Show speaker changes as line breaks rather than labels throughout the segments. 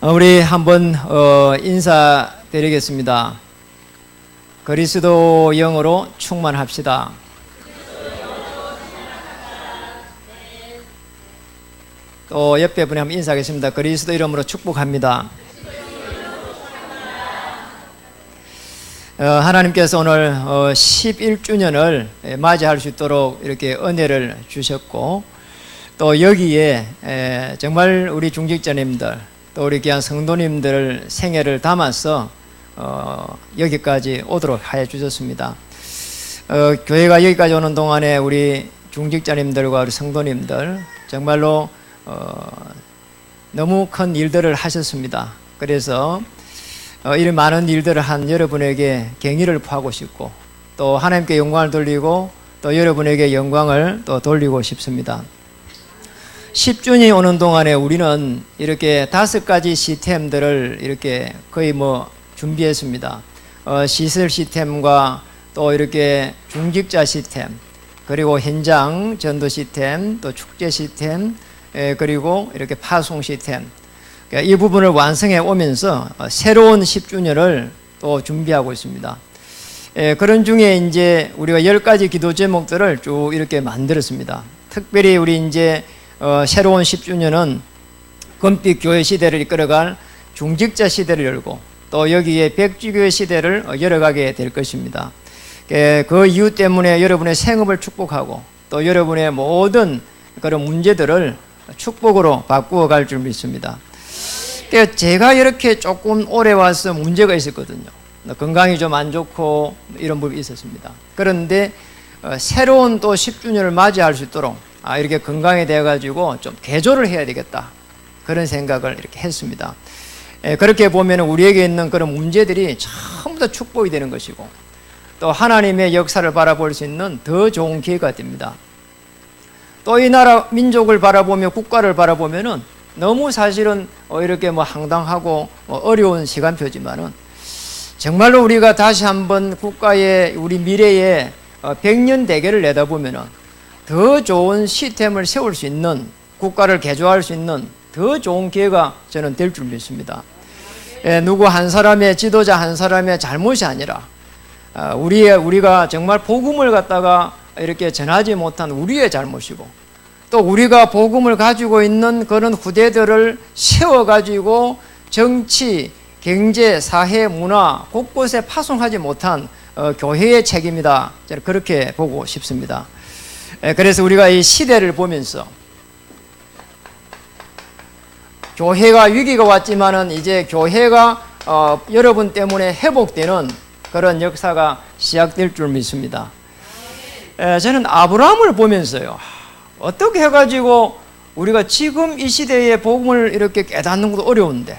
우리 한번 인사드리겠습니다. 그리스도 영으로 충만합시다. 또 옆에 분이 한번 인사하겠습니다. 그리스도 이름으로 축복합니다. 하나님께서 오늘 11주년을 맞이할 수 있도록 이렇게 은혜를 주셨고, 또 여기에 정말 우리 중직자님들, 또 우리 귀한 성도님들 생애를 담아서 여기까지 오도록 하여 주셨습니다. 교회가 여기까지 오는 동안에 우리 중직자님들과 우리 성도님들 정말로 너무 큰 일들을 하셨습니다. 그래서 이런 많은 일들을 한 여러분에게 경의를 표하고 싶고, 또 하나님께 영광을 돌리고 또 여러분에게 영광을 또 돌리고 싶습니다. 10주년이 오는 동안에 우리는 이렇게 5가지 시스템들을 이렇게 거의 준비했습니다. 시설 시스템과 또 이렇게 중직자 시스템, 그리고 현장 전도 시스템, 또 축제 시스템, 그리고 이렇게 파송 시스템, 이 부분을 완성해 오면서 새로운 10주년을 또 준비하고 있습니다. 그런 중에 이제 우리가 10가지 기도 제목들을 쭉 이렇게 만들었습니다. 특별히 우리 이제 새로운 10주년은 금빛 교회 시대를 이끌어갈 중직자 시대를 열고, 또 여기에 백지교회 시대를 열어가게 될 것입니다. 그 이유 때문에 여러분의 생업을 축복하고, 또 여러분의 모든 그런 문제들을 축복으로 바꾸어 갈 줄 믿습니다. 제가 이렇게 조금 오래 와서 문제가 있었거든요. 건강이 좀 안 좋고 이런 부분이 있었습니다. 그런데 새로운 또 10주년을 맞이할 수 있도록 이렇게 건강이 되어가지고 좀 개조를 해야 되겠다, 그런 생각을 이렇게 했습니다. 그렇게 보면 우리에게 있는 그런 문제들이 전부 다 축복이 되는 것이고, 또 하나님의 역사를 바라볼 수 있는 더 좋은 기회가 됩니다. 또 이 나라 민족을 바라보며 국가를 바라보면은 너무 사실은 이렇게 황당하고 어려운 시간표지만은, 정말로 우리가 다시 한번 국가의 우리 미래의 100년 대계를 내다보면은 더 좋은 시스템을 세울 수 있는, 국가를 개조할 수 있는 더 좋은 기회가 저는 될 줄 믿습니다. 누구 한 사람의, 지도자 한 사람의 잘못이 아니라 우리가 정말 복음을 갖다가 이렇게 전하지 못한 우리의 잘못이고, 또 우리가 복음을 가지고 있는 그런 후대들을 세워가지고 정치, 경제, 사회, 문화 곳곳에 파송하지 못한 교회의 책임이다, 저는 그렇게 보고 싶습니다. 그래서 우리가 이 시대를 보면서 교회가 위기가 왔지만은 이제 교회가 여러분 때문에 회복되는 그런 역사가 시작될 줄 믿습니다. 저는 아브라함을 보면서요, 어떻게 해가지고 우리가 지금 이 시대에 복음을 이렇게 깨닫는 것도 어려운데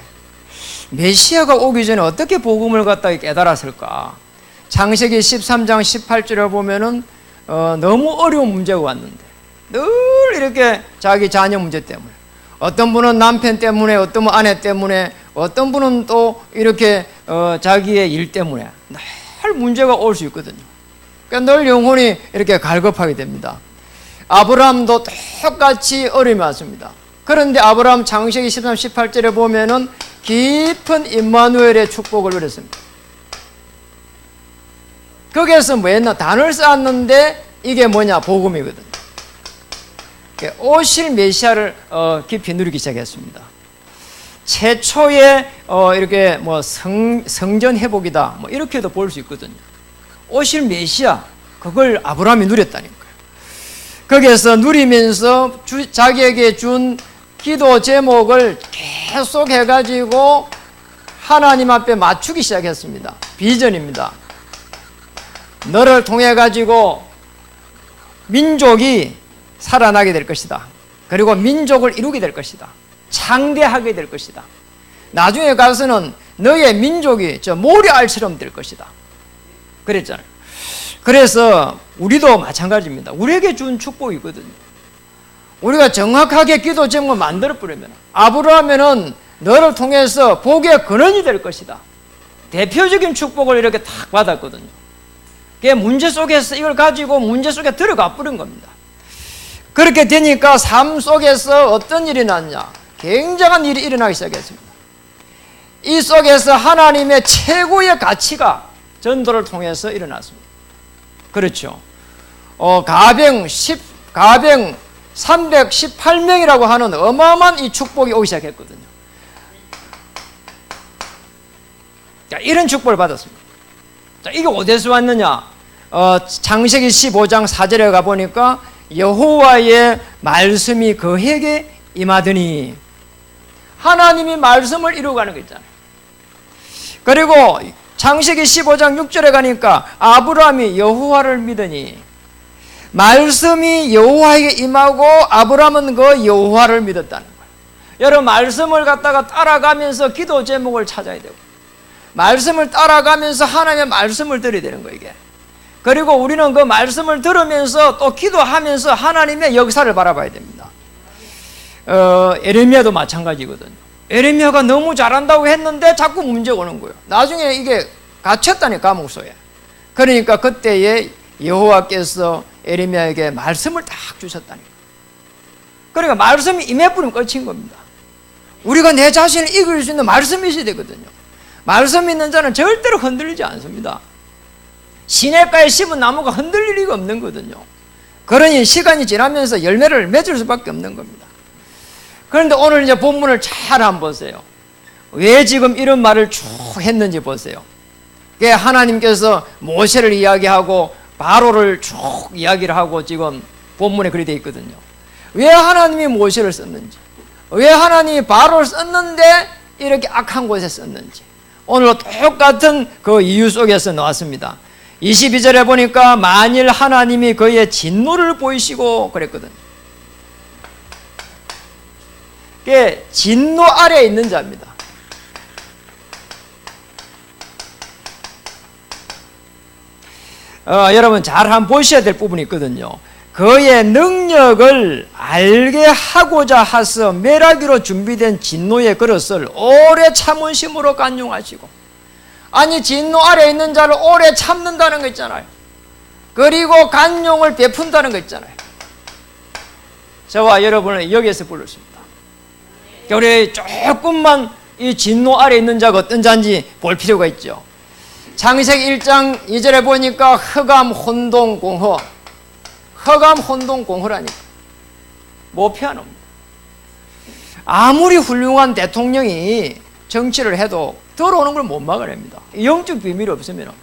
메시아가 오기 전에 어떻게 복음을 갖다 깨달았을까? 창세기 13장 18절을 보면은 너무 어려운 문제가 왔는데, 늘 이렇게 자기 자녀 문제 때문에, 어떤 분은 남편 때문에, 어떤 분은 아내 때문에, 어떤 분은 또 이렇게 자기의 일 때문에 늘 문제가 올 수 있거든요. 그러니까 늘 영혼이 이렇게 갈급하게 됩니다. 아브라함도 똑같이 어려움이 왔습니다. 그런데 아브라함 창세기 13, 18절에 보면은 깊은 임마누엘의 축복을 누렸습니다. 거기에서 뭐 했나? 단을 쌓았는데 이게 뭐냐? 복음이거든요. 오실 메시아를 깊이 누리기 시작했습니다. 최초의 이렇게 성전 회복이다, 이렇게도 볼 수 있거든요. 오실 메시아, 그걸 아브라함이 누렸다니까요. 거기에서 누리면서 자기에게 준 기도 제목을 계속 해가지고 하나님 앞에 맞추기 시작했습니다. 비전입니다. 너를 통해 가지고 민족이 살아나게 될 것이다. 그리고 민족을 이루게 될 것이다. 창대하게 될 것이다. 나중에 가서는 너의 민족이 저 모래알처럼 될 것이다, 그랬잖아요. 그래서 우리도 마찬가지입니다. 우리에게 준 축복이거든요. 우리가 정확하게 기도 제목을 만들어 버리면, 아브라함은 너를 통해서 복의 근원이 될 것이다, 대표적인 축복을 이렇게 탁 받았거든요. 그게 문제 속에서 이걸 가지고 문제 속에 들어가 버린 겁니다. 그렇게 되니까 삶 속에서 어떤 일이 났냐? 굉장한 일이 일어나기 시작했습니다. 이 속에서 하나님의 최고의 가치가 전도를 통해서 일어났습니다. 그렇죠. 가병 318명이라고 하는 어마어마한 이 축복이 오기 시작했거든요. 자, 이런 축복을 받았습니다. 자, 이게 어디서 왔느냐? 창세기 15장 4절에 가보니까 여호와의 말씀이 그에게 임하더니, 하나님이 말씀을 이루어가는 거 있잖아요. 그리고 창세기 15장 6절에 가니까 아브라함이 여호와를 믿으니, 말씀이 여호와에게 임하고 아브라함은 그 여호와를 믿었다는 거예요. 여러분, 말씀을 갖다가 따라가면서 기도 제목을 찾아야 되고, 말씀을 따라가면서 하나님의 말씀을 들어야 되는 거예요, 이게. 그리고 우리는 그 말씀을 들으면서 또 기도하면서 하나님의 역사를 바라봐야 됩니다. 에레미야도 마찬가지거든요. 에레미야가 너무 잘한다고 했는데 자꾸 문제가 오는 거예요. 나중에 이게 갇혔다니, 감옥 속에. 그러니까 그때에 여호와께서 에레미야에게 말씀을 딱 주셨다니. 그러니까 말씀이 임해버리면 끝인 겁니다. 우리가 내 자신을 이길 수 있는 말씀이 있어야 되거든요. 말씀 있는 자는 절대로 흔들리지 않습니다. 시냇가에 심은 나무가 흔들릴 리가 없는 거거든요. 그러니 시간이 지나면서 열매를 맺을 수밖에 없는 겁니다. 그런데 오늘 이제 본문을 잘 한번 보세요. 왜 지금 이런 말을 쭉 했는지 보세요. 하나님께서 모세를 이야기하고 바로를 쭉 이야기를 하고 지금 본문에 그리 되어 있거든요. 왜 하나님이 모세를 썼는지, 왜 하나님이 바로를 썼는데 이렇게 악한 곳에 썼는지, 오늘 똑같은 그 이유 속에서 나왔습니다. 22절에 보니까 만일 하나님이 그의 진노를 보이시고 그랬거든요. 그게 진노 아래에 있는 자입니다. 여러분 잘 한번 보셔야 될 부분이 있거든요. 그의 능력을 알게 하고자 하서 멸하기로 준비된 진노의 그릇을 오래 참으심으로 간용하시고, 아니 진노 아래에 있는 자를 오래 참는다는 거 있잖아요. 그리고 간용을 베푼다는 거 있잖아요. 저와 여러분은 여기에서 불렀습니다. 우리 조금만 이 진노 아래에 있는 자가 어떤 자인지 볼 필요가 있죠. 창세기 1장 2절에 보니까 흑암 혼동 공허, 흑암 혼동 공허라니까 뭐 피하노입니다. 아무리 훌륭한 대통령이 정치를 해도 들어오는 걸 못 막아냅니다. 영적 비밀이 없으면.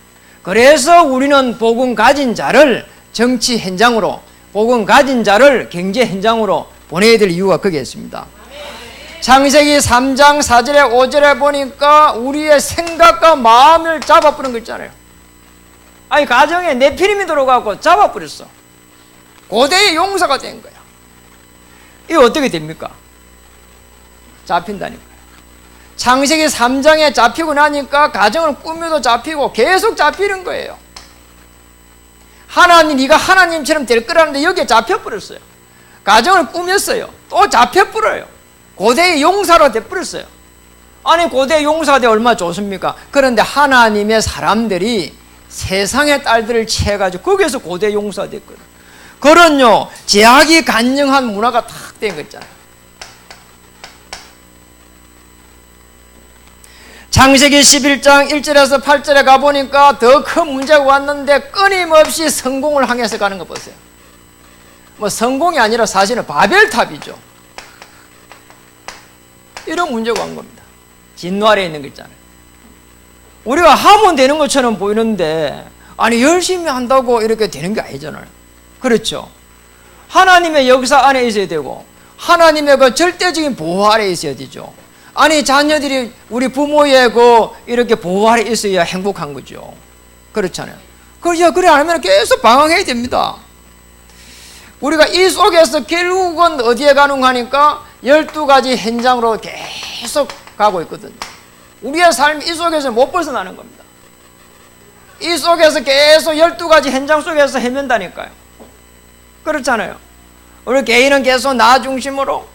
그래서 우리는 복음 가진 자를 정치 현장으로, 복음 가진 자를 경제 현장으로 보내야 될 이유가 거기에 있습니다. 창세기 3장 4절에 5절에 보니까 우리의 생각과 마음을 잡아버린 거 있잖아요. 아니 가정에 네피림이 들어가고 잡아버렸어. 고대의 용사가 된 거야. 이거 어떻게 됩니까? 잡힌다니까요. 창세기 3장에 잡히고 나니까 가정을 꾸며도 잡히고 계속 잡히는 거예요. 하나님, 네가 하나님처럼 될 거라는데 여기에 잡혀버렸어요. 가정을 꾸몄어요. 또 잡혀버려요. 고대의 용사로 돼버렸어요. 아니 고대의 용사가 돼 얼마나 좋습니까? 그런데 하나님의 사람들이 세상의 딸들을 취해가지고 거기에서 고대 용사가 됐거든요. 그런요 제약이 간영한 문화가 탁 된 거 있잖아요. 창세기 11장 1절에서 8절에 가보니까 더 큰 문제가 왔는데 끊임없이 성공을 향해서 가는 거 보세요. 뭐 성공이 아니라 사실은 바벨탑이죠. 이런 문제가 온 겁니다. 진노 아래에 있는 거 있잖아요. 우리가 하면 되는 것처럼 보이는데 아니 열심히 한다고 이렇게 되는 게 아니잖아요. 그렇죠. 하나님의 역사 안에 있어야 되고 하나님의 그 절대적인 보호 아래에 있어야 되죠. 아니 자녀들이 우리 부모의 그 이렇게 보호 아래에 있어야 행복한 거죠. 그렇잖아요. 그래 안 하면 계속 방황해야 됩니다. 우리가 이 속에서 결국은 어디에 가는가 하니까 12가지 현장으로 계속 가고 있거든요. 우리의 삶이 이 속에서 못 벗어나는 겁니다. 이 속에서 계속 12가지 현장 속에서 헤맨다니까요. 그렇잖아요. 우리 개인은 계속 나 중심으로,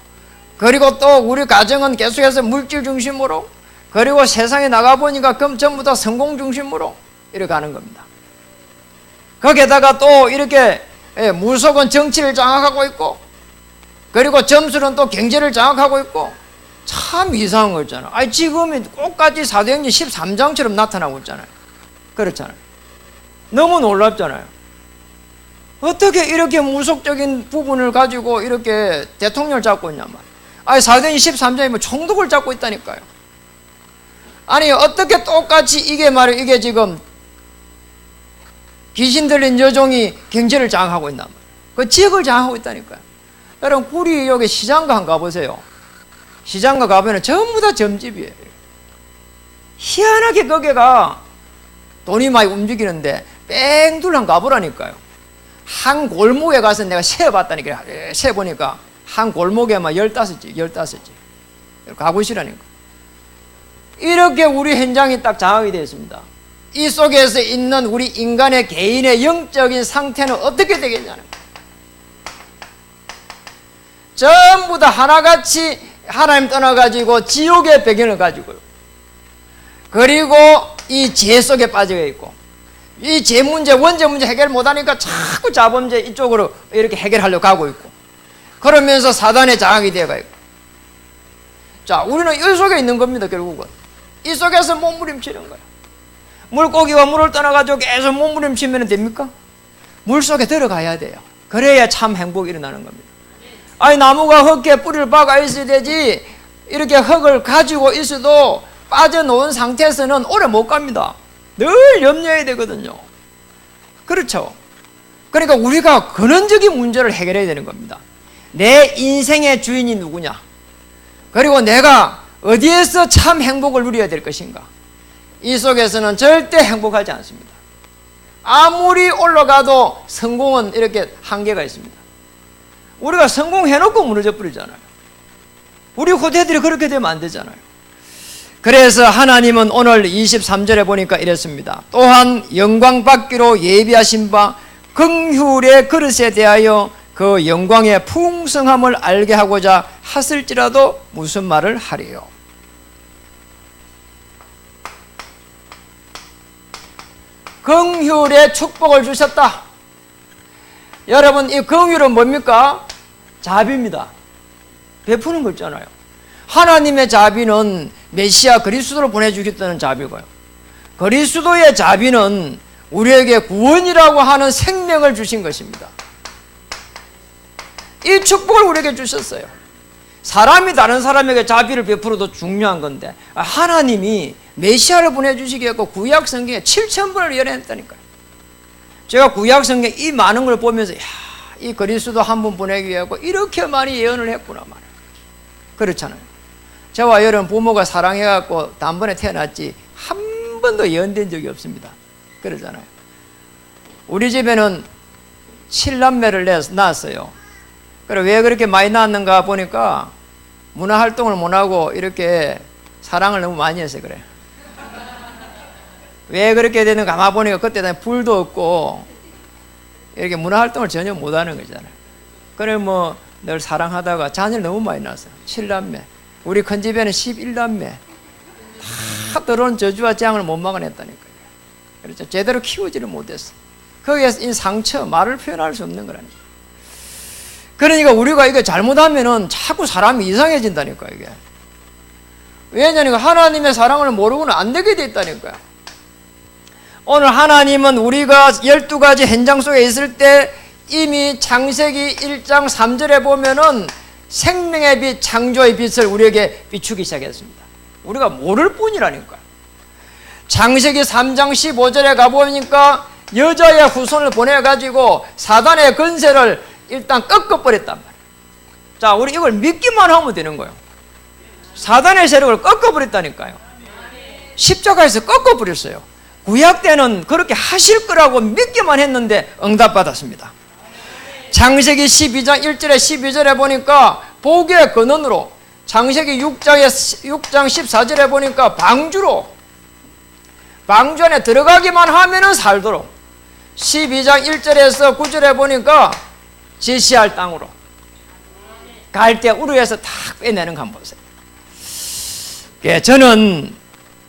그리고 또 우리 가정은 계속해서 물질 중심으로, 그리고 세상에 나가보니까 그럼 전부 다 성공 중심으로 이렇게 가는 겁니다. 거기에다가 또 이렇게 무속은 정치를 장악하고 있고, 그리고 점수는 또 경제를 장악하고 있고, 참 이상한 거 있잖아. 아니, 지금이 똑같이 사도행전 13장처럼 나타나고 있잖아요. 그렇잖아요. 너무 놀랍잖아요. 어떻게 이렇게 무속적인 부분을 가지고 이렇게 대통령을 잡고 있냔 말이에요. 아니, 사도행전 13장이면 총독을 잡고 있다니까요. 아니, 어떻게 똑같이 이게 말이에요. 이게 지금 귀신 들린 여종이 경제를 장악하고 있단 말이에요. 그 지역을 장악하고 있다니까요. 여러분, 구리 여기 시장가 한번 가보세요. 시장가 가보면 전부 다 점집이에요. 희한하게 거기가 돈이 많이 움직이는데 뺑둘 한 가보라니까요. 한 골목에 가서 내가 세어봤다니까요. 세어보니까 한 골목에만 15집 가보시라니까. 이렇게 우리 현장이 딱 장악이 되어 있습니다. 이 속에서 있는 우리 인간의 개인의 영적인 상태는 어떻게 되겠냐는 거예요. 전부 다 하나같이 하나님 떠나가지고 지옥의 배경을 가지고요. 그리고 이 죄 속에 빠져 있고, 이 죄 문제, 원죄 문제 해결 못하니까 자꾸 자범죄 이쪽으로 이렇게 해결하려고 하고 있고, 그러면서 사단의 장악이 되어가 있고. 자, 우리는 이 속에 있는 겁니다. 결국은 이 속에서 몸부림치는 거예요. 물고기가 물을 떠나가지고 계속 몸부림치면 됩니까? 물 속에 들어가야 돼요. 그래야 참 행복이 일어나는 겁니다. 아니, 나무가 흙에 뿌리를 박아 있어야 되지, 이렇게 흙을 가지고 있어도 빠져놓은 상태에서는 오래 못 갑니다. 늘 염려해야 되거든요. 그렇죠? 그러니까 우리가 근원적인 문제를 해결해야 되는 겁니다. 내 인생의 주인이 누구냐, 그리고 내가 어디에서 참 행복을 누려야 될 것인가. 이 속에서는 절대 행복하지 않습니다. 아무리 올라가도 성공은 이렇게 한계가 있습니다. 우리가 성공해놓고 무너져 버리잖아요. 우리 후대들이 그렇게 되면 안 되잖아요. 그래서 하나님은 오늘 23절에 보니까 이랬습니다. 또한 영광 받기로 예비하신 바 긍휼의 그릇에 대하여 그 영광의 풍성함을 알게 하고자 하실지라도 무슨 말을 하리요. 긍휼의 축복을 주셨다. 여러분, 이 긍휼은 뭡니까? 자비입니다. 베푸는 거 있잖아요. 하나님의 자비는 메시아 그리스도를 보내주겠다는 자비고요. 그리스도의 자비는 우리에게 구원이라고 하는 생명을 주신 것입니다. 이 축복을 우리에게 주셨어요. 사람이 다른 사람에게 자비를 베풀어도 중요한 건데, 하나님이 메시아를 보내주시겠고 구약 성경에 7,000번을 예언했다니까요. 제가 구약 성경 이 많은 걸 보면서, 이 그리스도 한 분 보내기 위하고 이렇게 많이 예언을 했구나 말이에요. 그렇잖아요. 저와 여러분 부모가 사랑해갖고 단번에 태어났지 한 번도 예언된 적이 없습니다. 그러잖아요. 우리 집에는 7남매를 낳았어요. 그래, 왜 그렇게 많이 낳았는가 보니까 문화활동을 못하고 이렇게 사랑을 너무 많이 해서 그래. 왜 그렇게 되는가 가만 보니까 그때 불도 없고 이렇게 문화활동을 전혀 못하는 거잖아요. 그래, 뭐 늘 사랑하다가 자녀를 너무 많이 낳았어요. 7남매. 우리 큰 집에는 11남매. 다 들어온 저주와 재앙을 못 막아냈다니까요. 그렇죠. 제대로 키우지를 못했어. 거기에서 이 상처, 말을 표현할 수 없는 거라니까. 그러니까 우리가 이거 잘못하면은 자꾸 사람이 이상해진다니까, 이게. 왜냐하면 하나님의 사랑을 모르고는 안 되게 돼 있다니까요. 오늘 하나님은 우리가 12가지 현장 속에 있을 때 이미 창세기 1장 3절에 보면은 생명의 빛, 창조의 빛을 우리에게 비추기 시작했습니다. 우리가 모를 뿐이라니까. 창세기 3장 15절에 가보니까 여자의 후손을 보내가지고 사단의 권세를 일단 꺾어버렸단 말이에요. 자, 우리 이걸 믿기만 하면 되는 거예요. 사단의 세력을 꺾어버렸다니까요. 십자가에서 꺾어버렸어요. 구약 때는 그렇게 하실 거라고 믿기만 했는데 응답받았습니다. 창세기 12장 1절에 12절에 보니까 복의 근원으로, 창세기 6장 14절에 보니까 방주 안에 들어가기만 하면은 살도록, 12장 1절에서 9절에 보니까 지시할 땅으로 갈 때 우르에서 탁 빼내는 거 한번 보세요. 예, 저는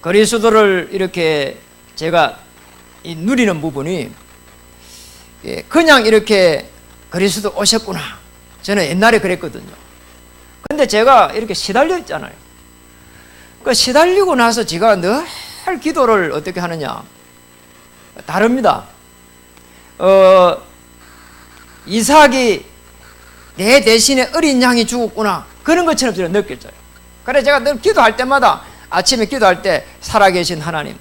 그리스도를 이렇게 제가 누리는 부분이, 그냥 이렇게 그리스도 오셨구나, 저는 옛날에 그랬거든요. 근데 제가 이렇게 시달려 있잖아요. 그 시달리고 나서 지가 늘 기도를 어떻게 하느냐? 다릅니다. 이삭이 내 대신에 어린 양이 죽었구나. 그런 것처럼 저는 느껴져요. 그래 제가 늘 기도할 때마다 아침에 기도할 때 살아계신 하나님,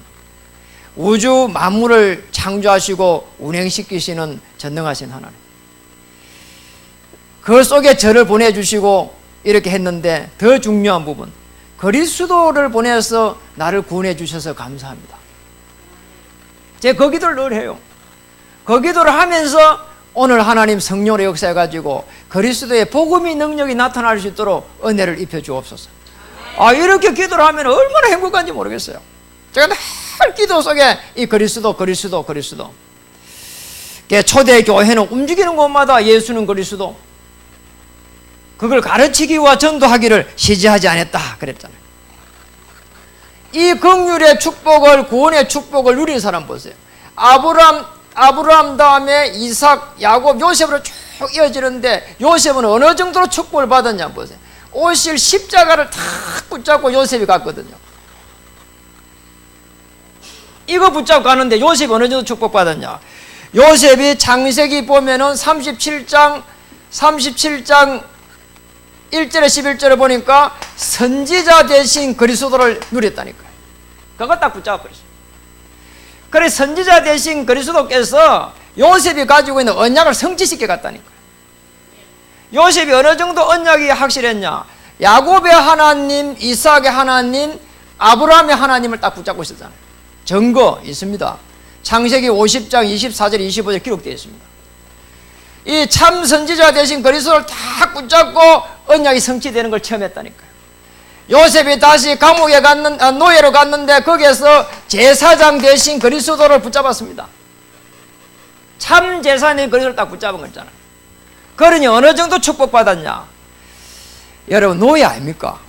우주 만물을 창조하시고 운행시키시는 전능하신 하나님, 그 속에 저를 보내주시고 이렇게 했는데 더 중요한 부분, 그리스도를 보내서 나를 구원해 주셔서 감사합니다. 제가 그 기도를 늘 해요. 그 기도를 하면서 오늘 하나님 성령의 역사해가지고 그리스도의 복음의 능력이 나타날 수 있도록 은혜를 입혀 주옵소서. 이렇게 기도를 하면 얼마나 행복한지 모르겠어요. 제가 늘 기도 속에 이 그리스도 초대 교회는 움직이는 곳마다 예수는 그리스도, 그걸 가르치기와 전도하기를 시지하지 않았다 그랬잖아요. 이 긍휼의 축복을, 구원의 축복을 누린 사람 보세요. 아브라함 다음에 이삭, 야곱, 요셉으로 쭉 이어지는데 요셉은 어느 정도로 축복을 받았냐 보세요. 오실 십자가를 탁 붙잡고 요셉이 갔거든요. 이거 붙잡고 가는데 요셉이 어느 정도 축복받았냐? 요셉이 창세기 보면은 37장 1절에 11절에 보니까 선지자 대신 그리스도를 누렸다니까요. 그거 딱 붙잡아버렸어요. 그래 선지자 대신 그리스도께서 요셉이 가지고 있는 언약을 성취시켜 갔다니까요. 요셉이 어느 정도 언약이 확실했냐? 야곱의 하나님, 이삭의 하나님, 아브라함의 하나님을 딱 붙잡고 있었잖아요. 증거 있습니다. 창세기 50장 24절 25절 기록되어 있습니다. 이 참 선지자 대신 그리스도를 딱 붙잡고 언약이 성취되는 걸 처음 했다니까요. 요셉이 다시 감옥에 노예로 갔는데 거기에서 제사장 대신 그리스도를 붙잡았습니다. 참 제사장인 그리스도를 딱 붙잡은 거잖아요. 그러니 어느 정도 축복받았냐? 여러분 노예 아닙니까?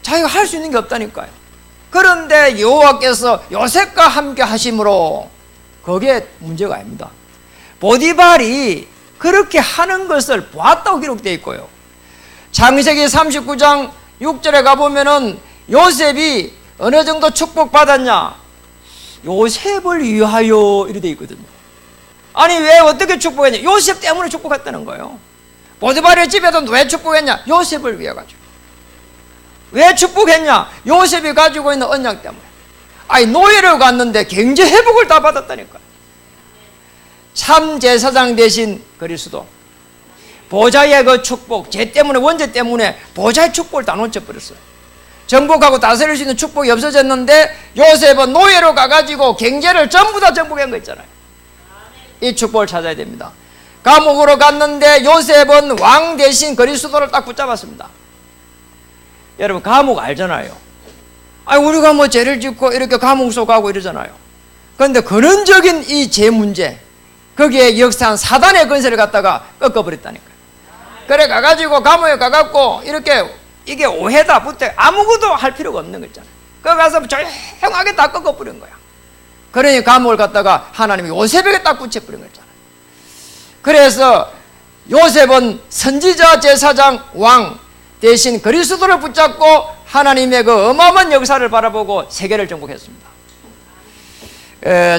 자기가 할 수 있는 게 없다니까요. 그런데 여호와께서 요셉과 함께 하심으로 그게 문제가 아닙니다. 보디발이 그렇게 하는 것을 보았다고 기록되어 있고요. 창세기 39장 6절에 가보면은 요셉이 어느 정도 축복받았냐? 요셉을 위하여 이렇게 되어 있거든요. 아니 왜 어떻게 축복했냐? 요셉 때문에 축복했다는 거예요. 보디발의 집에도 왜 축복했냐? 요셉을 위해 가지고. 왜 축복했냐? 요셉이 가지고 있는 언약 때문에. 노예로 갔는데 경제 회복을 다 받았다니까요. 참 제사장 대신 그리스도, 보좌의 그 축복, 죄 때문에, 원죄 때문에 보좌의 축복을 다 놓쳐버렸어요. 정복하고 다스릴 수 있는 축복이 없어졌는데 요셉은 노예로 가가지고 경제를 전부 다 정복한 거 있잖아요. 이 축복을 찾아야 됩니다. 감옥으로 갔는데 요셉은 왕 대신 그리스도를 딱 붙잡았습니다. 여러분 감옥 알잖아요. 우리가 뭐 죄를 짓고 이렇게 감옥 속 가고 이러잖아요. 그런데 근원적인 이 죄 문제, 거기에 역사한 사단의 권세를 갖다가 꺾어버렸다니까요. 그래 가가지고 감옥에 가갖고 이렇게 이게 오해다 붙어 아무것도 할 필요가 없는 거 있잖아요. 거기 가서 조용하게 다 꺾어버린 거야. 그러니 감옥을 갖다가 하나님이 요셉에게 딱 붙여버린 거잖아요. 그래서 요셉은 선지자, 제사장, 왕 대신 그리스도를 붙잡고 하나님의 그 어마어마한 역사를 바라보고 세계를 정복했습니다.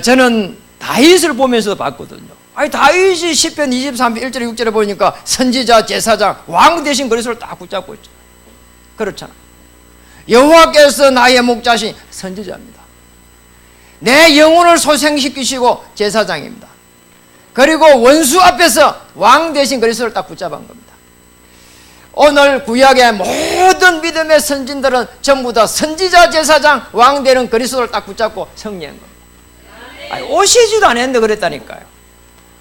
저는 다윗을 보면서 봤거든요. 다윗이 시편 23편 1절에 6절에 보니까 선지자, 제사장, 왕 대신 그리스도를 딱 붙잡고 있잖아요. 그렇잖아요. 여호와께서 나의 목자신 선지자입니다. 내 영혼을 소생시키시고 제사장입니다. 그리고 원수 앞에서 왕 대신 그리스도를 딱 붙잡은 겁니다. 오늘 구약의 모든 믿음의 선진들은 전부 다 선지자, 제사장, 왕 되는 그리스도를 딱 붙잡고 승리한 겁니다. 오시지도 않았는데 그랬다니까요.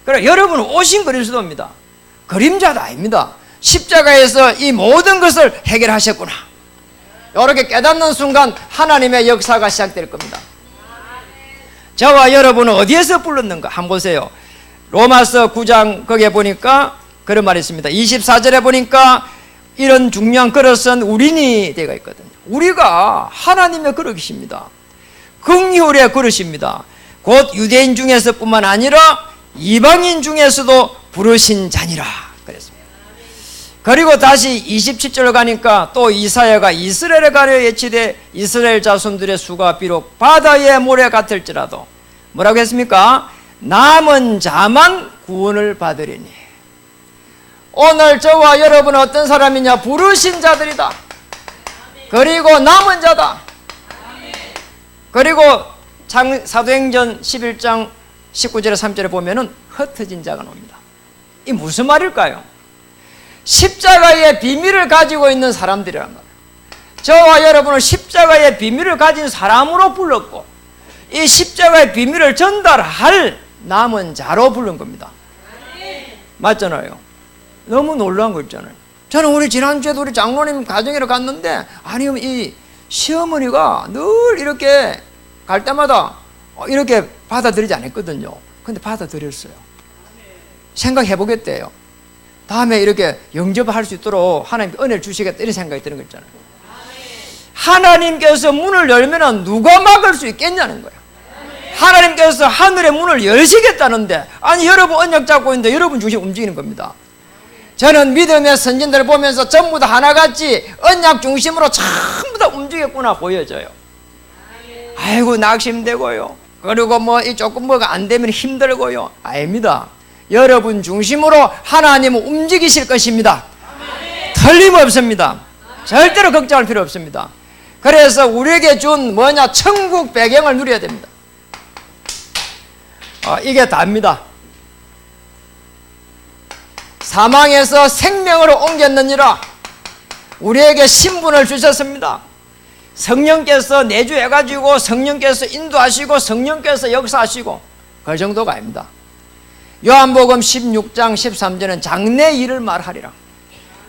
그래 여러분은 오신 그리스도입니다. 그림자도 아닙니다. 십자가에서 이 모든 것을 해결하셨구나. 이렇게 깨닫는 순간 하나님의 역사가 시작될 겁니다. 저와 여러분은 어디에서 불렀는가 한번 보세요. 로마서 9장 거기에 보니까 그런 말이 있습니다. 24절에 보니까 이런 중요한 그릇은 우린이 되어 있거든요. 우리가 하나님의 그릇입니다. 긍휼의 그릇입니다. 곧 유대인 중에서뿐만 아니라 이방인 중에서도 부르신 자니라 그랬습니다. 그리고 다시 27절 가니까 또 이사야가 이스라엘에 가려 예치되 이스라엘 자손들의 수가 비록 바다의 모래 같을지라도 뭐라고 했습니까? 남은 자만 구원을 받으리니. 오늘 저와 여러분은 어떤 사람이냐? 부르신 자들이다. 그리고 남은 자다. 그리고 사도행전 11장 19절에 3절에 보면은 흩어진 자가 나옵니다. 이 무슨 말일까요? 십자가의 비밀을 가지고 있는 사람들이란 말이에요. 저와 여러분은 십자가의 비밀을 가진 사람으로 불렀고 이 십자가의 비밀을 전달할 남은 자로 부른 겁니다. 맞잖아요. 너무 놀라운 거 있잖아요. 저는 우리 지난주에도 우리 장로님 가정에 갔는데 아니 이 시어머니가 늘 이렇게 갈 때마다 이렇게 받아들이지 않았거든요. 근데 받아들였어요. 생각해 보겠대요. 다음에 이렇게 영접할 수 있도록 하나님께 은혜를 주시겠다 이런 생각이 드는 거 있잖아요. 하나님께서 문을 열면 누가 막을 수 있겠냐는 거예요. 하나님께서 하늘의 문을 열시겠다는데 아니 여러분 언약 잡고 있는데 여러분 중심 움직이는 겁니다. 저는 믿음의 선진들을 보면서 전부 다 하나같이 언약 중심으로 전부 다 움직였구나 보여져요. 아이고 낙심되고요. 그리고 뭐 조금 뭐가 안 되면 힘들고요. 아닙니다. 여러분 중심으로 하나님은 움직이실 것입니다. 틀림없습니다. 절대로 걱정할 필요 없습니다. 그래서 우리에게 준 뭐냐? 천국 배경을 누려야 됩니다. 이게 답니다. 사망에서 생명으로 옮겼느니라. 우리에게 신분을 주셨습니다. 성령께서 내주해가지고 성령께서 인도하시고 성령께서 역사하시고 그 정도가 아닙니다. 요한복음 16장 13절은 장래 일을 말하리라.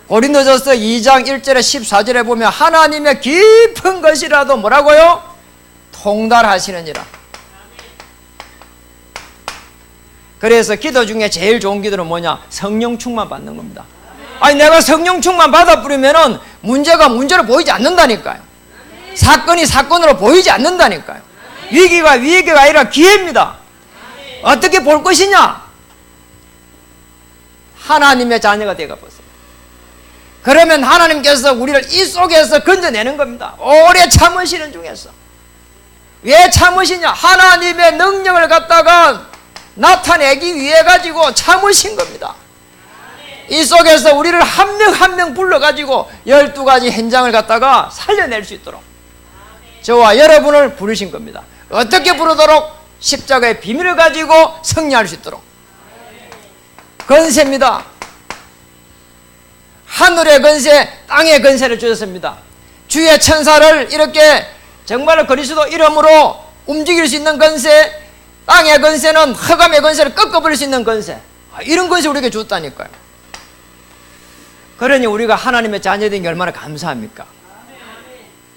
고린도전서 2장 1절에 14절에 보면 하나님의 깊은 것이라도 뭐라고요? 통달하시느니라. 그래서 기도 중에 제일 좋은 기도는 뭐냐? 성령 충만 받는 겁니다. 아니 내가 성령 충만 받아 뿌리면은 문제가 문제로 보이지 않는다니까요. 사건이 사건으로 보이지 않는다니까요. 위기가 위기가 아니라 기회입니다. 어떻게 볼 것이냐? 하나님의 자녀가 되어 보세요. 그러면 하나님께서 우리를 이 속에서 건져내는 겁니다. 오래 참으시는 중에서. 왜 참으시냐? 하나님의 능력을 갖다가 나타내기 위해 가지고 참으신 겁니다. 이 속에서 우리를 한 명 한 명 불러가지고 12가지 현장을 갖다가 살려낼 수 있도록 저와 여러분을 부르신 겁니다. 어떻게 부르도록? 십자가의 비밀을 가지고 승리할 수 있도록. 건세입니다. 하늘의 건세, 땅의 건세를 주셨습니다. 주의 천사를 이렇게 정말로 그리스도 이름으로 움직일 수 있는 건세, 땅의 건세는 흑암의 건세를 꺾어버릴 수 있는 건세, 이런 건세 우리에게 줬다니까요. 그러니 우리가 하나님의 자녀된 게 얼마나 감사합니까?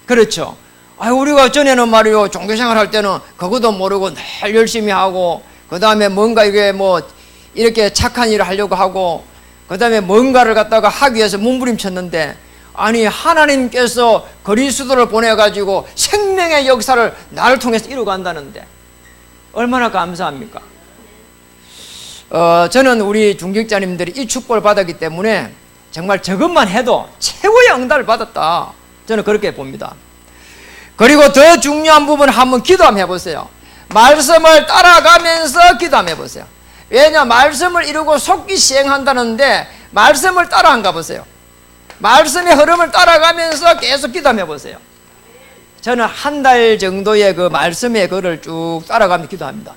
그렇죠. 우리가 전에는 말이요, 종교생활 할 때는 그것도 모르고 늘 열심히 하고, 그 다음에 뭔가 이게 뭐 이렇게 착한 일을 하려고 하고, 그 다음에 뭔가를 갖다가 하기 위해서 몸부림쳤는데, 아니 하나님께서 그리스도를 보내가지고 생명의 역사를 나를 통해서 이루고 간다는데 얼마나 감사합니까? 저는 우리 중직자님들이 이 축복을 받았기 때문에 정말 저것만 해도 최고의 응답을 받았다, 저는 그렇게 봅니다. 그리고 더 중요한 부분 한번 기도 한번 해보세요. 말씀을 따라가면서 기도 한번 해보세요. 왜냐? 말씀을 이루고 속기 시행한다는데 말씀을 따라 한가 보세요. 말씀의 흐름을 따라가면서 계속 기도 한번 해보세요. 저는 한 달 정도의 그 말씀의 글을 쭉 따라가며 기도합니다.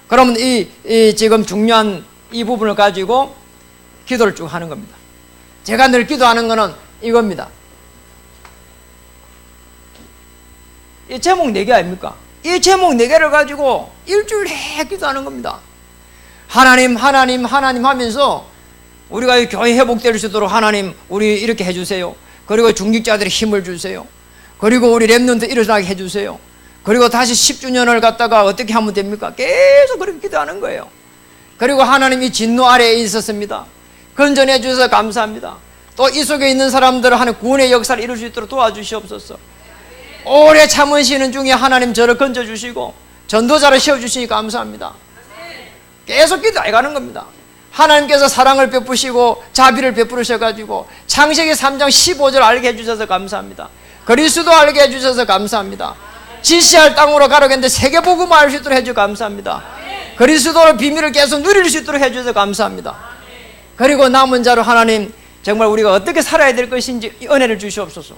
그러면 이 지금 중요한 이 부분을 가지고 기도를 쭉 하는 겁니다. 제가 늘 기도하는 거는 이겁니다. 이 제목 4개 아닙니까? 이 제목 4개를 가지고 일주일 해 기도하는 겁니다. 하나님 하나님 하나님 하면서 우리가 이 교회 회복될 수 있도록 하나님 우리 이렇게 해주세요. 그리고 중직자들의 힘을 주세요. 그리고 우리 랩런트 일어나게 해주세요. 그리고 다시 10주년을 갖다가 어떻게 하면 됩니까? 계속 그렇게 기도하는 거예요. 그리고 하나님이 진노 아래에 있었습니다. 건전해 주셔서 감사합니다. 또 이 속에 있는 사람들을 하는 구원의 역사를 이룰 수 있도록 도와주시옵소서. 오래 참으시는 중에 하나님 저를 건져주시고 전도자를 세워주시니 감사합니다. 계속 기도해 가는 겁니다. 하나님께서 사랑을 베푸시고 자비를 베푸셔가지고 창세기 3장 15절 알게 해주셔서 감사합니다. 그리스도 알게 해주셔서 감사합니다. 지시할 땅으로 가라고 했는데 세계복음을 알 수 있도록 해주셔서 감사합니다. 그리스도의 비밀을 계속 누릴 수 있도록 해주셔서 감사합니다. 그리고 남은 자로 하나님 정말 우리가 어떻게 살아야 될 것인지 은혜를 주시옵소서.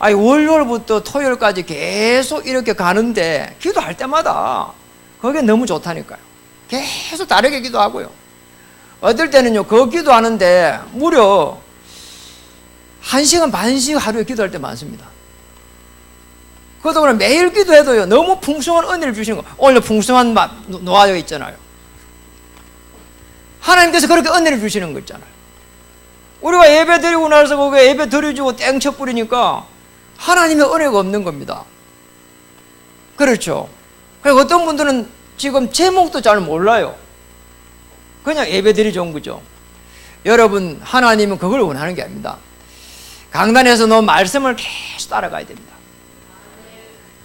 아니 월요일부터 토요일까지 계속 이렇게 가는데 기도할 때마다 그게 너무 좋다니까요. 계속 다르게 기도하고요. 어떨 때는요 그 기도하는데 무려 1시간 반씩 하루에 기도할 때 많습니다. 그것도 그냥 매일 기도해도요 너무 풍성한 은혜를 주시는 거. 오늘 풍성한 맛 놓아져 있잖아요. 하나님께서 그렇게 은혜를 주시는 거 있잖아요. 우리가 예배 드리고 나서 거기에 예배 드려주고 땡쳐 뿌리니까 하나님의 은혜가 없는 겁니다. 그렇죠. 그리고 어떤 분들은 지금 제목도 잘 몰라요. 그냥 예배 드리죠 그죠. 여러분 하나님은 그걸 원하는 게 아닙니다. 강단에서 놓은 말씀을 계속 따라가야 됩니다.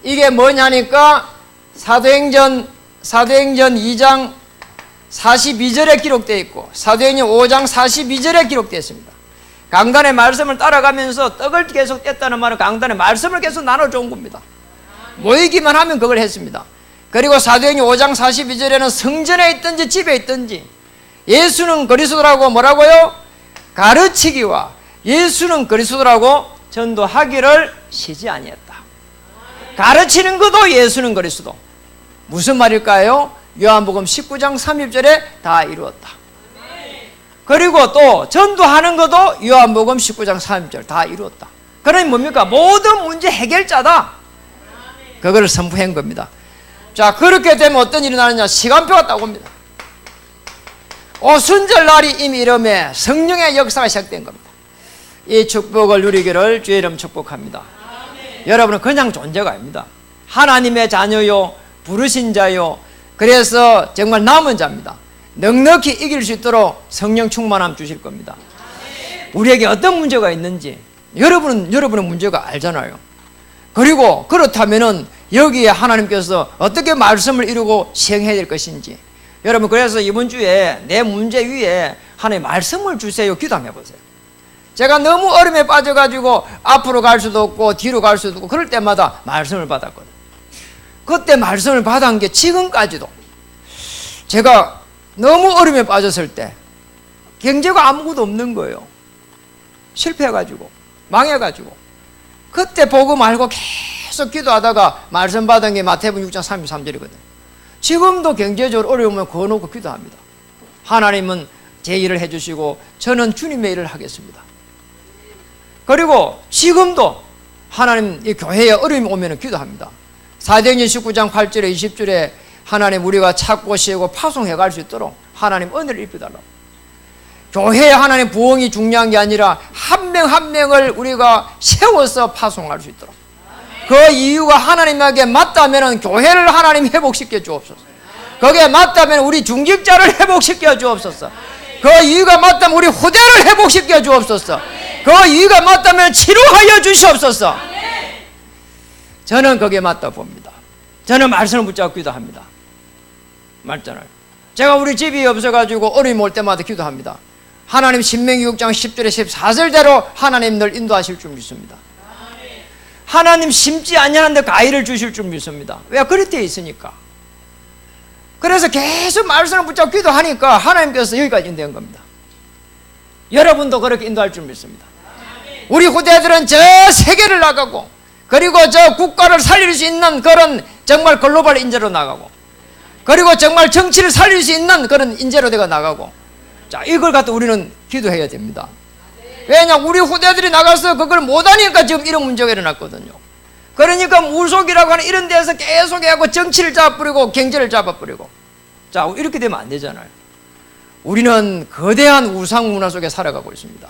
이게 뭐냐니까 사도행전 2장 42절에 기록되어 있고 사도행전 5장 42절에 기록되어 있습니다. 강단의 말씀을 따라가면서 떡을 계속 뗐다는 말은 강단의 말씀을 계속 나눠준 겁니다. 모이기만 하면 그걸 했습니다. 그리고 사도행전 5장 42절에는 성전에 있든지 집에 있든지 예수는 그리스도라고 뭐라고요? 가르치기와 예수는 그리스도라고 전도하기를 쉬지 아니했다. 가르치는 것도 예수는 그리스도. 무슨 말일까요? 요한복음 19장 30절에 다 이루었다. 그리고 또 전도하는 것도 요한복음 19장 30절 다 이루었다. 그러니 뭡니까? 모든 문제 해결자다. 그걸 선포한 겁니다. 자, 그렇게 되면 어떤 일이 나느냐? 시간표가 딱 옵니다. 오순절날이 이미 이름에 성령의 역사가 시작된 겁니다. 이 축복을 누리기를 주의 이름 축복합니다. 여러분은 그냥 존재가 아닙니다. 하나님의 자녀요, 부르신 자요. 그래서 정말 남은 자입니다. 넉넉히 이길 수 있도록 성령 충만함 주실 겁니다. 우리에게 어떤 문제가 있는지 여러분은 여러분의 문제가 알잖아요. 그리고 그렇다면은 여기에 하나님께서 어떻게 말씀을 이루고 시행해야 될 것인지 여러분 그래서 이번 주에 내 문제 위에 하나님 말씀을 주세요 기도 한번 해보세요. 제가 너무 어려움에 빠져가지고 앞으로 갈 수도 없고 뒤로 갈 수도 없고 그럴 때마다 말씀을 받았거든요. 그때 말씀을 받은 게 지금까지도 제가 너무 어려움에 빠졌을 때 경제가 아무것도 없는 거예요. 실패해가지고 망해가지고 그때 복음 알고 계속 기도하다가 말씀 받은 게 마태복음 6장 33절이거든요. 지금도 경제적으로 어려우면 그거 놓고 기도합니다. 하나님은 제 일을 해주시고 저는 주님의 일을 하겠습니다. 그리고 지금도 하나님 이 교회에 어려움이 오면 기도합니다. 사도행전 19장 8절에 20절에 하나님 우리가 찾고 세우고 파송해 갈 수 있도록 하나님 은혜를 입혀달라고. 교회에 하나님 부흥이 중요한 게 아니라 한 명 한 명을 우리가 세워서 파송할 수 있도록. 그 이유가 하나님에게 맞다면 교회를 하나님 회복시켜 주옵소서. 거기에 맞다면 우리 중직자를 회복시켜 주옵소서. 그 이유가 맞다면 우리 후대를 회복시켜 주옵소서. 그 이유가 맞다면 치료하여 주시옵소서. 저는 거기에 맞다 봅니다. 저는 말씀을 붙잡고 기도합니다. 맞잖아요. 제가 우리 집이 없어가지고 어려움 올 때마다 기도합니다. 하나님 신명기 6장 10절에 14절대로 하나님 늘 인도하실 줄 믿습니다. 하나님 심지 아니하는데 가위를 주실 줄 믿습니다. 왜? 그렇게 있으니까. 그래서 계속 말씀을 붙잡고 기도하니까 하나님께서 여기까지 된 겁니다. 여러분도 그렇게 인도할 줄 믿습니다. 우리 후대들은 저 세계를 나가고 그리고 저 국가를 살릴 수 있는 그런 정말 글로벌 인재로 나가고 그리고 정말 정치를 살릴 수 있는 그런 인재로 내가 나가고 자 이걸 갖다 우리는 기도해야 됩니다. 왜냐 우리 후대들이 나가서 그걸 못하니까 지금 이런 문제가 일어났거든요. 그러니까 무속이라고 하는 이런 데서 계속 해갖고 정치를 잡아버리고 경제를 잡아버리고 자 이렇게 되면 안 되잖아요. 우리는 거대한 우상 문화 속에 살아가고 있습니다.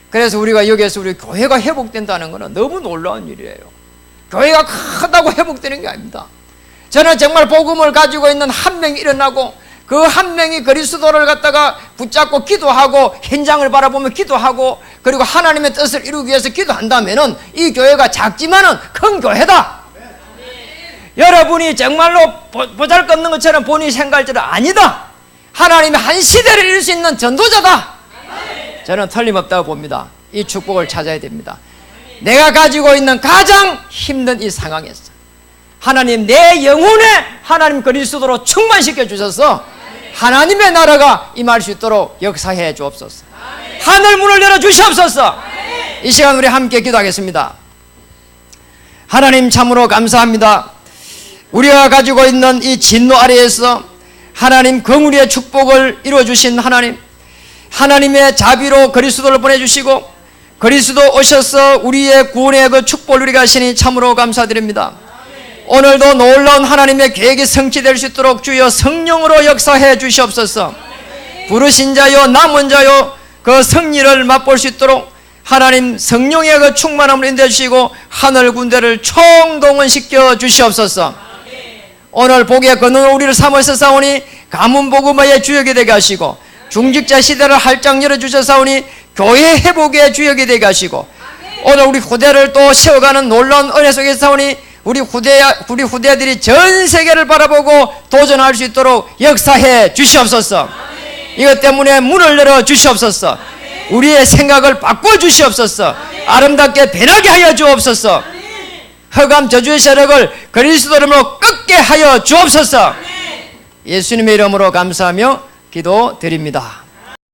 그래서 우리가 여기에서 우리 교회가 회복된다는 것은 너무 놀라운 일이에요. 교회가 크다고 회복되는 게 아닙니다. 저는 정말 복음을 가지고 있는 한 명이 일어나고 그 한 명이 그리스도를 갖다가 붙잡고 기도하고 현장을 바라보며 기도하고 그리고 하나님의 뜻을 이루기 위해서 기도한다면은 이 교회가 작지만은 큰 교회다. 여러분이 정말로 보잘것없는 것처럼 본인이 생각할 줄은 아니다. 하나님의 한 시대를 이룰 수 있는 전도자다. 저는 틀림없다고 봅니다. 이 축복을 찾아야 됩니다. 내가 가지고 있는 가장 힘든 이 상황에서 하나님, 내 영혼에 하나님 그리스도로 충만시켜 주셔서 하나님의 나라가 임할 수 있도록 역사해 주옵소서. 하늘 문을 열어 주시옵소서. 이 시간 우리 함께 기도하겠습니다. 하나님, 참으로 감사합니다. 우리가 가지고 있는 이 진노 아래에서 하나님 긍휼의 축복을 이루어주신 하나님, 하나님의 자비로 그리스도를 보내주시고 그리스도 오셔서 우리의 구원의 그 축복을 누리게 하시니 참으로 감사드립니다. 오늘도 놀라운 하나님의 계획이 성취될 수 있도록 주여 성령으로 역사해 주시옵소서. 부르신 자요 남은 자요 그 승리를 맛볼 수 있도록 하나님 성령의 그 충만함을 인도해 주시고 하늘 군대를 총동원시켜 주시옵소서. 오늘 복의 근원을 우리를 삼아서 싸우니 가문 복음화의 주역이 되게 하시고 중직자 시대를 활짝 열어주셔사오니 교회 회복의 주역이 되게 하시고 오늘 우리 후대를 또 세워가는 놀라운 은혜 속에 싸우니 우리 후대들이 전 세계를 바라보고 도전할 수 있도록 역사해 주시옵소서. 이것 때문에 문을 열어 주시옵소서. 우리의 생각을 바꿔 주시옵소서. 아름답게 변하게 하여 주옵소서. 흑암 저주의 세력을 그리스도 이름으로 꺾게 하여 주옵소서. 예수님의 이름으로 감사하며 기도드립니다.